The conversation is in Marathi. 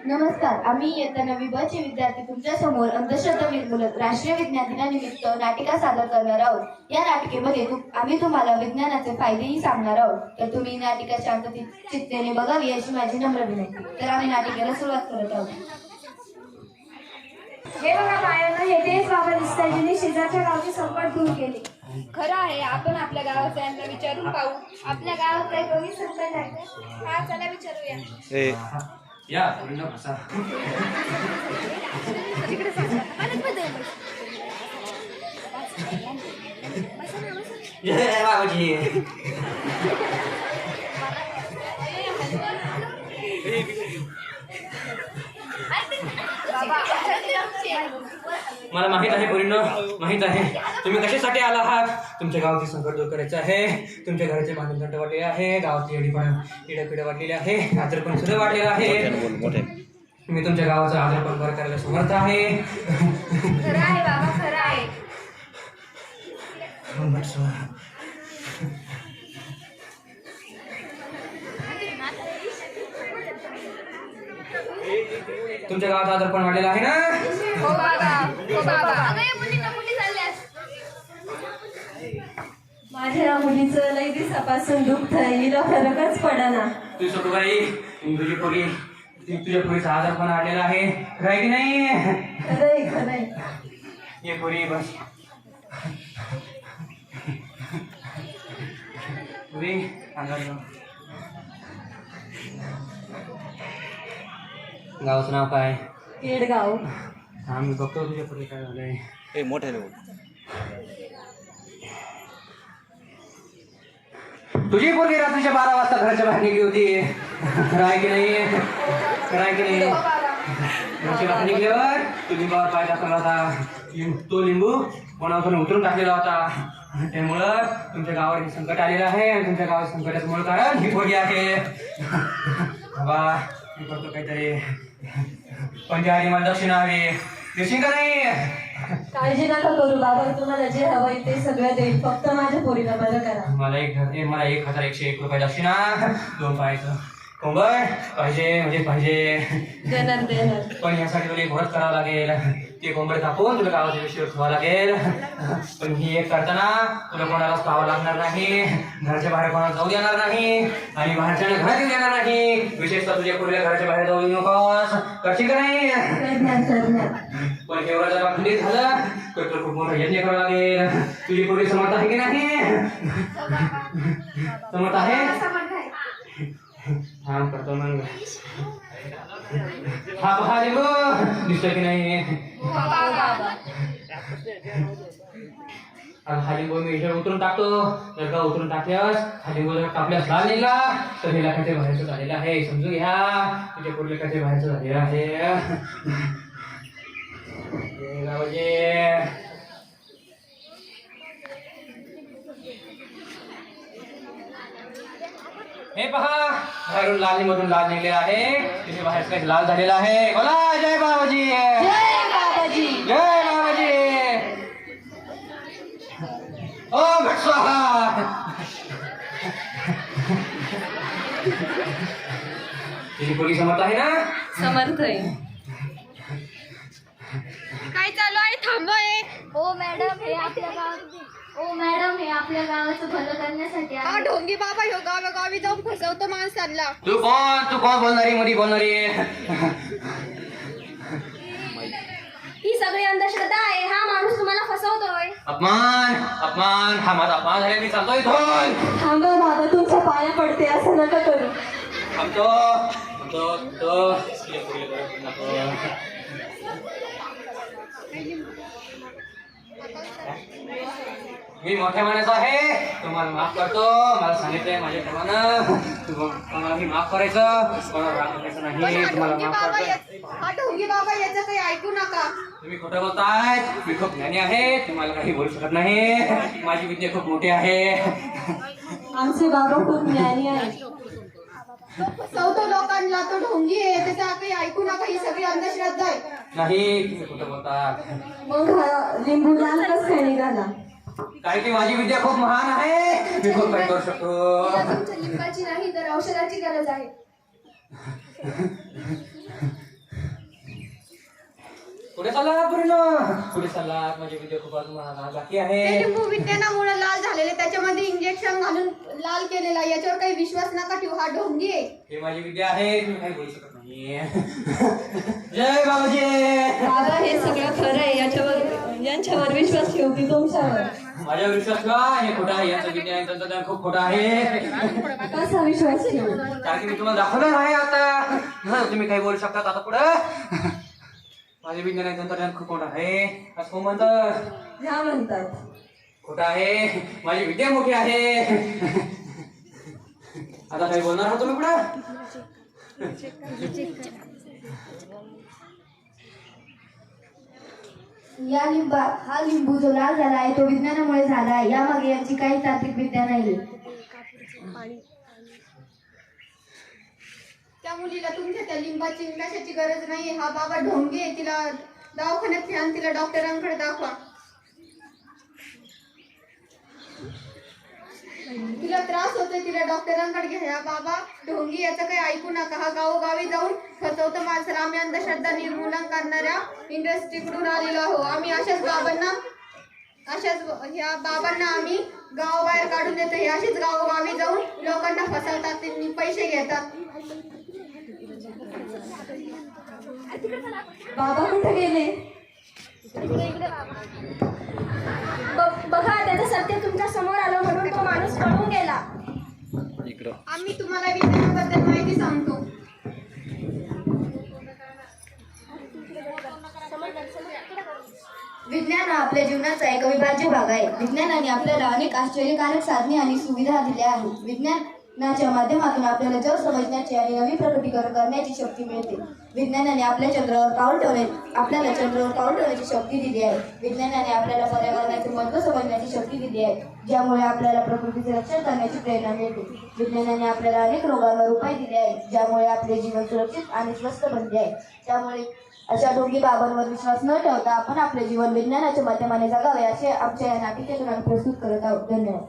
नमस्कार, आम्ही इयत्ता 9वी ब चे विद्यार्थी तुमच्या समोर अंधश्रद्धा निर्मूलन राष्ट्रीय विज्ञान दिनानिमित्त नाटिका सादर करणार आहोत. या नाटिकेमध्ये आम्ही तुम्हाला विज्ञानाचे फायदेही सांगणार आहोत. तर तुम्ही नाटिका शांत चित्तेने बघावी अशी माझी नम्र विनंती. तर आम्ही नाटिकेला सुरुवात करत आहोत. हे बघा बायांना, हे तेच बाबा दिसतात जिने शेजारच्या गावचे संकट दूर केले. खरं आहे. आपण आपल्या गावाचा यांना विचारून पाहू. आपल्या गावात काही कमी संकट आहे का? हा, चला विचारूया. या पूर्ण भाषा मला माहित आहे पोरींनो, माहित आहे तुम्ही कशासाठी आला आहात. तुमच्या गावाचे संकट दूर करायचं आहे. तुमच्या घराचे बांधून तंट वाटलेले आहे. गावातली इडपिडं वाटलेली आहे. आजारपण सुद्धा वाटलेलं आहे. मी तुमच्या गावाचं आजारपण बरं करायला समर्थ आहे. खरं आहे बाबा, खरं आहे. तुमच्या गावात आजारपण वाढलेलं आहे ना. हो बाबा, हो बाबा. मुली चालल्यास. माझ्या मुलीचं लई दिवसापासून दुःख हिला फरकच पडना. तुझी सटूबाई, तुझी पोरी, तुझ्या पोरीचा आजारपण आलेला आहे. काय की नाही. खरंय खरंय. ये पोरी बस. पुरी अंगात जाऊ. गावाचं नाव काय. केडगाव. हा, मी बघतो तुझ्या पोरी काय झालंय. मोठे तुझी पोरगी रात्रीच्या 12 वाजता घराच्या बाहेर निघली होती. राय की नाही. राय की नाही. घराच्या बाहेर निघल्यावर तू लिंबावर पाय टाकला होता. तो लिंबू कोणावर उतरून टाकलेला होता. त्यामुळं तुमच्या गावावर हे संकट आलेलं आहे. आणि तुमच्या गावात संकटाचं मूळ कारण ही पोरगी आहे. बाबा, मी करतो काहीतरी. पंजारी मला दक्षिणा हवी. देशील का नाही. काळजी नका करू बाबा, तुम्हाला जे हवंय ते सगळं देईल. फक्त माझ्या पोरीला बरं करा. मला 1101 रुपये दक्षिणा. 2 पायाचं कोंबड पाहिजे म्हणजे पाहिजे. देणार. पण यासाठी तुला एक व्रत करावं लागेल. ते कोंबड कापून तुला गावाच्या विषयावर ठेवावं लागेल. पण ही एक करताना तुला कोणालाच पाहावं लागणार नाही. घराच्या बाहेर कोणाला जाऊ देणार नाही. आणि बाहेरच्या घरात येऊ देणार नाही. विशेषतः तुझ्या पूर्वीला घराच्या बाहेर जाऊ देऊ नकोस. करशील का नाही. पण हे व्रत जर खंडित झालं तर तुला खूप मोठा यज्ञ करावा लागेल. तुझी पूर्वी समर्थ आहे की नाही. समर्थ आहे. हा करतो मग. हा पहा लिंबू दिसतो की नाही. हा लिंबू मी इथे उतरून टाकतो. जर का उतरून टाकल्यास हा लिंबू जर कापल्यास लाल निघाला तर हे लाखाचे बाहेरचं झालेलं आहे. समजून घ्या. तुझ्या पूर्वी लेखाचे बाहेरचं झालेलं आहे. हे पहा, बाहेरून लाल मधून लाल निघले आहे. तिथे बाहेर काही लाल झालेला आहे. बोला जय बाबाजी. जय बाबाजी. जय बाबाजी. ओम भट स्वाहा. तुझी पोरगी समर्थ आहे ना. समर्थ आहे. काय चालू आहे. थांबय. ओ मॅडम, हे आपल्या गावाचं भलं करण्यासाठी हा ढोंगी बाबा ह्यो गावी जाऊन फसवतो माणसांना. तू कोण बोलणारी मध्ये बोलणारी. ही सगळी अंधश्रद्धा आहे. हा माणूस तुम्हाला फसवतोय. अपमान हा माझा अपमान झाला. मी चालतो इथून. थांबा बाबा, तुमच्या पाया पडते. असं नका करू. मी मोठ्या माणूस आहे. तुम्हाला माफ करतो. मला सांगितलंय माझ्या प्रमाणे तुम्हाला मी माफ करायचं. कोणाला राग करायचं नाही. तुम्हाला माफ करतो. हा ढोंगी बाबा याचं काही ऐकू नका. तुम्ही खोटं बोलताय. मी खूप ज्ञानी आहे. तुम्हाला काही बोलू शकत नाही. माझी विद्या खूप मोठी आहे. आमचे बाबा खूप ज्ञानी आहे. तो फसवतो लोकांना. तो ढोंगी आहे. त्याचं काही ऐकू नका. ही सगळी अंधश्रद्धा आहे. नाही, तुम्ही खोटं बोलतात. मग हा लिंबू लाल कसं काय निघाला. कारण की माझी विद्या खूप महान आहे. मी खूप काही करू शकतो. तुमच्या लिंबाची नाही तर औषधाची गरज आहे. चालला पूर्ण पुढे चालला माझे विद्या खूप अजून बाकी आहे. लिंबू विज्ञानामुळे लाल झालेले त्याच्यामध्ये इंजेक्शन घालून लाल केलेला याच्यावर काही विश्वास नका ठेवू हा ढोंगी आहे. हे माझी विद्या आहे तुम्ही काही बोलू शकत नाही. जय बाबाजी. बाबा हे सगळं खरं आहे यांच्यावर विश्वास ठेवू की तुमच्यावर? माझ्यावर विश्वास ठेवा. हे खोटं आहे. यांचं विज्ञान तंत्रज्ञान खूप खोटं आहे. कसा विश्वास ठेवू? कारण की मी तुम्हाला दाखवणार आहे आता. तुम्ही काही बोलू शकतात आता पुढं. माझे विज्ञान तंत्रज्ञान खूप खोटं आहे असं कोण म्हणतं? ह्या म्हणतात खोटं आहे. माझी विद्या मोठी आहे. आता काही बोलणार आहात तुम्ही पुढं? हा लिंबू जो लाल झाला आहे तो विज्ञानामुळे झाला आहे. यामागे यांची काही तांत्रिक विद्या नाही. त्या मुलीला तुमच्या त्या लिंबाची कशाची गरज नाही. हा बाबा ढोंगी आहे. तिला दवाखान्यात घ्या आणि तिला डॉक्टरांकडे दाखवा. तिला त्रास होतोय तिला डॉक्टरांकडे घ्या. हा बाबा ढोंगी याचं काही ऐकू नका. हा गावोगावी जाऊन फसवतं माणसाला. आम्ही अंधश्रद्धा निर्मूलन करणाऱ्या इंडस्ट्रीकडून आलेलो आहो. आम्ही ह्या बाबांना आम्ही गावाबाहेर काढून देतो. हे असेच गावोगावी जाऊन लोकांना फसवतात, त्यांनी पैसे घेतात. बाबा कुठे गेले? बघा त्याचं सत्य तुमच्या समोर आलं म्हणून तो माणूस पळून गेला. आम्ही तुम्हाला विज्ञानाबद्दल माहिती सांगतो. विज्ञान हा आपल्या जीवनाचा एक अविभाज्य भाग आहे. विज्ञानाने आपल्याला अनेक आश्चर्यकारक साधने आणि सुविधा दिल्या आहेत. विज्ञानाच्या माध्यमातून आपल्याला जग समजण्याची आणि नवी प्रकटीकरण करण्याची शक्ती मिळते. विज्ञानाने आपल्या चंद्रावर पाऊल ठेवण्याची शक्ती दिली आहे. विज्ञानाने आपल्याला पर्यावरणाचे महत्त्व समजण्याची शक्ती दिली आहे, ज्यामुळे आपल्याला प्रकृतीचे रक्षण करण्याची प्रेरणा मिळते. विज्ञानाने आपल्याला अनेक रोगांवर उपाय दिले आहेत, ज्यामुळे आपले जीवन सुरक्षित आणि स्वस्थ बनले आहे. त्यामुळे अशा ढोंगी बाबांवर विश्वास न ठेवता आपण आपले जीवन विज्ञानाच्या माध्यमाने जगावे असे आमच्या या नाटिकेतून आम्ही प्रस्तुत करत आहोत. धन्यवाद.